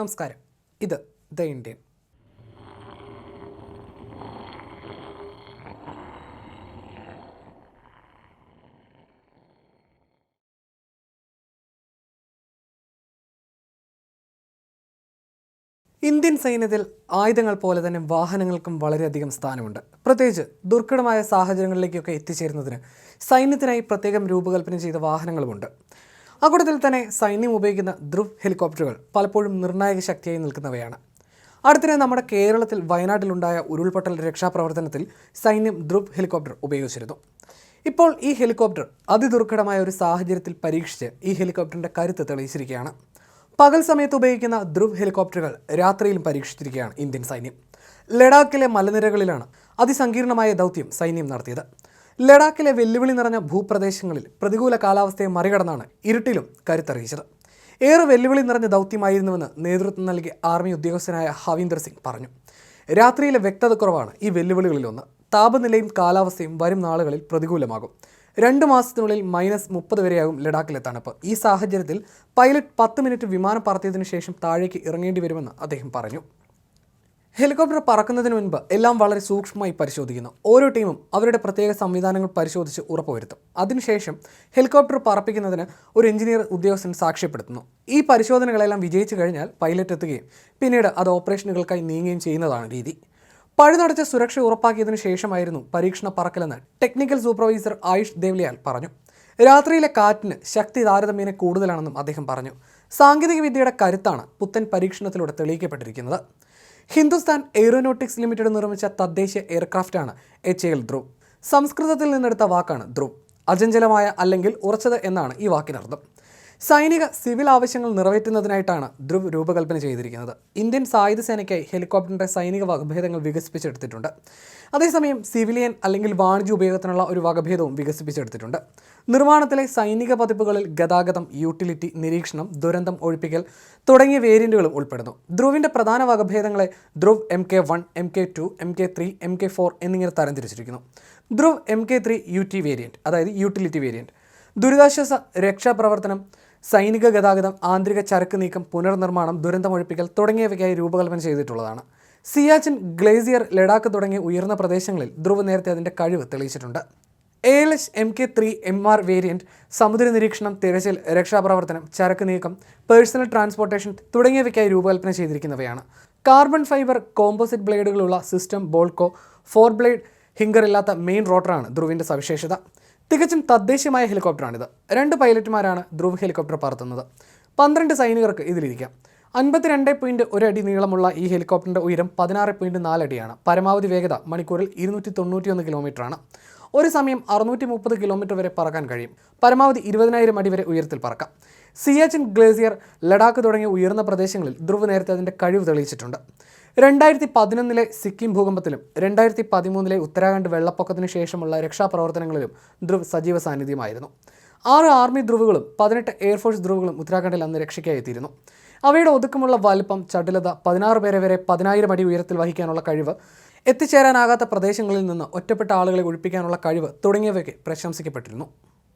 നമസ്കാരം. ഇത് the Indian. Indian സൈന്യത്തിൽ ആയുധങ്ങൾ പോലെ തന്നെ വാഹനങ്ങൾക്കും വളരെയധികം സ്ഥാനമുണ്ട്. പ്രത്യേകിച്ച് ദുർഘടമായ സാഹചര്യങ്ങളിലേക്കൊക്കെ എത്തിച്ചേരുന്നതിന് സൈന്യത്തിനായി പ്രത്യേകം രൂപകൽപ്പന ചെയ്ത വാഹനങ്ങളുമുണ്ട്. അക്കൂട്ടത്തിൽ തന്നെ സൈന്യം ഉപയോഗിക്കുന്ന ധ്രുവ് ഹെലികോപ്റ്ററുകൾ പലപ്പോഴും നിർണായക ശക്തിയായി നിൽക്കുന്നവയാണ്. അടുത്തിടെ നമ്മുടെ കേരളത്തിൽ വയനാട്ടിലുണ്ടായ ഉരുൾപൊട്ടൽ രക്ഷാപ്രവർത്തനത്തിൽ സൈന്യം ധ്രുവ് ഹെലികോപ്റ്റർ ഉപയോഗിച്ചിരുന്നു. ഇപ്പോൾ ഈ ഹെലികോപ്റ്റർ അതിദുർഘടമായ ഒരു സാഹചര്യത്തിൽ പരീക്ഷിച്ച് ഈ ഹെലികോപ്റ്ററിൻ്റെ കരുത്ത് തെളിയിച്ചിരിക്കുകയാണ്. പകൽ സമയത്ത് ഉപയോഗിക്കുന്ന ധ്രുവ് ഹെലികോപ്റ്ററുകൾ രാത്രിയിലും പരീക്ഷിച്ചിരിക്കുകയാണ് ഇന്ത്യൻ സൈന്യം. ലഡാക്കിലെ മലനിരകളിലാണ് അതിസങ്കീർണമായ ദൗത്യം സൈന്യം നടത്തിയത്. ലഡാക്കിലെ വെല്ലുവിളി നിറഞ്ഞ ഭൂപ്രദേശങ്ങളിൽ പ്രതികൂല കാലാവസ്ഥയെ മറികടന്നാണ് ഇരുട്ടിലും കരുത്തറിയിച്ചത്. ഏറെ വെല്ലുവിളി നിറഞ്ഞ ദൗത്യമായിരുന്നുവെന്ന് നേതൃത്വം നൽകിയ ആർമി ഉദ്യോഗസ്ഥനായ ഹവീന്ദർ സിംഗ് പറഞ്ഞു. രാത്രിയിലെ വ്യക്തത കുറവാണ് ഈ വെല്ലുവിളികളിലൊന്ന്. താപനിലയും കാലാവസ്ഥയും വരും നാളുകളിൽ പ്രതികൂലമാകും. 2 മാസത്തിനുള്ളിൽ -30 വരെയാകും ലഡാക്കിലെ തണുപ്പ്. ഈ സാഹചര്യത്തിൽ പൈലറ്റ് 10 മിനിറ്റ് വിമാനം പറത്തിയതിനു ശേഷം താഴേക്ക് ഇറങ്ങേണ്ടി വരുമെന്ന് അദ്ദേഹം പറഞ്ഞു. ഹെലികോപ്റ്റർ പറക്കുന്നതിന് മുൻപ് എല്ലാം വളരെ സൂക്ഷ്മമായി പരിശോധിക്കുന്നു. ഓരോ ടീമും അവരുടെ പ്രത്യേക സംവിധാനങ്ങൾ പരിശോധിച്ച് ഉറപ്പുവരുത്തും. അതിനുശേഷം ഹെലികോപ്റ്റർ പറപ്പിക്കുന്നതിന് ഒരു എഞ്ചിനീയർ ഉദ്യോഗസ്ഥൻ സാക്ഷ്യപ്പെടുത്തുന്നു. ഈ പരിശോധനകളെല്ലാം വിജയിച്ചു കഴിഞ്ഞാൽ പൈലറ്റ് എത്തുകയും പിന്നീട് അത് ഓപ്പറേഷനുകൾക്കായി നീങ്ങുകയും ചെയ്യുന്നതാണ് രീതി. പഴുതടച്ച സുരക്ഷ ഉറപ്പാക്കിയതിനു ശേഷമായിരുന്നു പരീക്ഷണ പറക്കലെന്ന് ടെക്നിക്കൽ സൂപ്പർവൈസർ ആയുഷ് ദേവ്ലിയാൽ പറഞ്ഞു. രാത്രിയിലെ കാറ്റിന് ശക്തി താരതമ്യേന കൂടുതലാണെന്നും അദ്ദേഹം പറഞ്ഞു. സാങ്കേതികവിദ്യയുടെ കരുത്താണ് പുത്തൻ പരീക്ഷണത്തിലൂടെ തെളിയിക്കപ്പെട്ടിരിക്കുന്നത്. ഹിന്ദുസ്ഥാൻ എയ്റോനോട്ടിക്സ് ലിമിറ്റഡ് നിർമ്മിച്ച തദ്ദേശീയ എയർക്രാഫ്റ്റാണ് HAL ധ്രുവ്. സംസ്കൃതത്തിൽ നിന്നെടുത്ത വാക്കാണ് ധ്രുവ്. അചഞ്ചലമായ അല്ലെങ്കിൽ ഉറച്ചത് എന്നാണ് ഈ വാക്കിനർത്ഥം. സൈനിക സിവിൽ ആവശ്യങ്ങൾ നിറവേറ്റുന്നതിനായിട്ടാണ് ധ്രുവ് രൂപകൽപ്പന ചെയ്തിരിക്കുന്നത്. ഇന്ത്യൻ സായുധ സേനയ്ക്കായി ഹെലികോപ്റ്ററിൻ്റെ സൈനിക വകഭേദങ്ങൾ വികസിപ്പിച്ചെടുത്തിട്ടുണ്ട്. അതേസമയം സിവിലിയൻ അല്ലെങ്കിൽ വാണിജ്യ ഉപയോഗത്തിനുള്ള ഒരു വകഭേദവും വികസിപ്പിച്ചെടുത്തിട്ടുണ്ട്. നിർമ്മാണത്തിലെ സൈനിക പതിപ്പുകളിൽ ഗതാഗതം, യൂട്ടിലിറ്റി, നിരീക്ഷണം, ദുരന്തം ഒഴിപ്പിക്കൽ തുടങ്ങിയ വേരിയന്റുകളും ഉൾപ്പെടുന്നു. ധ്രുവിൻ്റെ പ്രധാന വകഭേദങ്ങളെ Dhruv MK1, MK2, MK3, MK4 എന്നിങ്ങനെ തരംതിരിച്ചിരിക്കുന്നു. ധ്രുവ് MK3 UT വേരിയന്റ്, അതായത് യൂട്ടിലിറ്റി വേരിയന്റ്, ദുരിതാശ്വാസ രക്ഷാപ്രവർത്തനം, സൈനിക ഗതാഗതം, ആന്തരിക ചരക്ക് നീക്കം, പുനർനിർമ്മാണം, ദുരന്തമൊഴിപ്പിക്കൽ തുടങ്ങിയവയ്ക്കായി രൂപകൽപ്പന ചെയ്തിട്ടുള്ളതാണ്. സിയാച്ചിൻ, ഗ്ലേസിയർ, ലഡാക്ക് തുടങ്ങിയ ഉയർന്ന പ്രദേശങ്ങളിൽ ധ്രുവ് നേരത്തെ അതിൻ്റെ കഴിവ് തെളിയിച്ചിട്ടുണ്ട്. ALH MK3 MR വേരിയന്റ് സമുദ്ര നിരീക്ഷണം, തിരച്ചിൽ, രക്ഷാപ്രവർത്തനം, ചരക്ക് നീക്കം, പേഴ്സണൽ ട്രാൻസ്പോർട്ടേഷൻ തുടങ്ങിയവയ്ക്കായി രൂപകൽപ്പന ചെയ്തിരിക്കുന്നവയാണ്. കാർബൺ ഫൈബർ കോമ്പോസിറ്റ് ബ്ലേഡുകളുള്ള സിസ്റ്റം ബോൾക്കോ 4 ബ്ലേഡ് ഹിംഗർ ഇല്ലാത്ത മെയിൻ റോട്ടറാണ് ധ്രുവിൻ്റെ സവിശേഷത. തികച്ചും തദ്ദേശീയമായ ഹെലികോപ്റ്ററാണിത്. 2 പൈലറ്റുമാരാണ് ധ്രുവ് ഹെലികോപ്റ്റർ പറത്തുന്നത്. 12 സൈനികർക്ക് ഇതിലിരിക്കാം. 52.1 അടി നീളമുള്ള ഈ ഹെലികോപ്റ്ററിൻ്റെ ഉയരം 16.4 അടിയാണ്. പരമാവധി വേഗത മണിക്കൂറിൽ 291 കിലോമീറ്ററാണ്. ഒരു സമയം 630 കിലോമീറ്റർ വരെ പറക്കാൻ കഴിയും. പരമാവധി 20,000 അടി വരെ ഉയരത്തിൽ പറക്കാം. സിയാച്ചിൻ, ഗ്ലേസിയർ, ലഡാക്ക് തുടങ്ങിയ ഉയർന്ന പ്രദേശങ്ങളിൽ ധ്രുവ് നേരത്തെ അതിൻ്റെ കഴിവ് തെളിയിച്ചിട്ടുണ്ട്. 2011 സിക്കിം ഭൂകമ്പത്തിലും 2013 ഉത്തരാഖണ്ഡ് വെള്ളപ്പൊക്കത്തിനു ശേഷമുള്ള രക്ഷാപ്രവർത്തനങ്ങളിലും ധ്രുവ് സജീവ സാന്നിധ്യമായിരുന്നു. 6 ആർമി ധ്രുവുകളും 18 എയർഫോഴ്സ് ധ്രുവുകളും ഉത്തരാഖണ്ഡിൽ അന്ന് രക്ഷയ്ക്കായി എത്തിയിരുന്നു. അവയുടെ ഒതുക്കമുള്ള വലിപ്പം, ചടുലത, 16 പേരെ വരെ 10,000 അടി ഉയരത്തിൽ വഹിക്കാനുള്ള കഴിവ്, എത്തിച്ചേരാനാകാത്ത പ്രദേശങ്ങളിൽ നിന്ന് ഒറ്റപ്പെട്ട ആളുകളെ ഒഴിപ്പിക്കാനുള്ള കഴിവ് തുടങ്ങിയവയൊക്കെ പ്രശംസിക്കപ്പെട്ടിരുന്നു.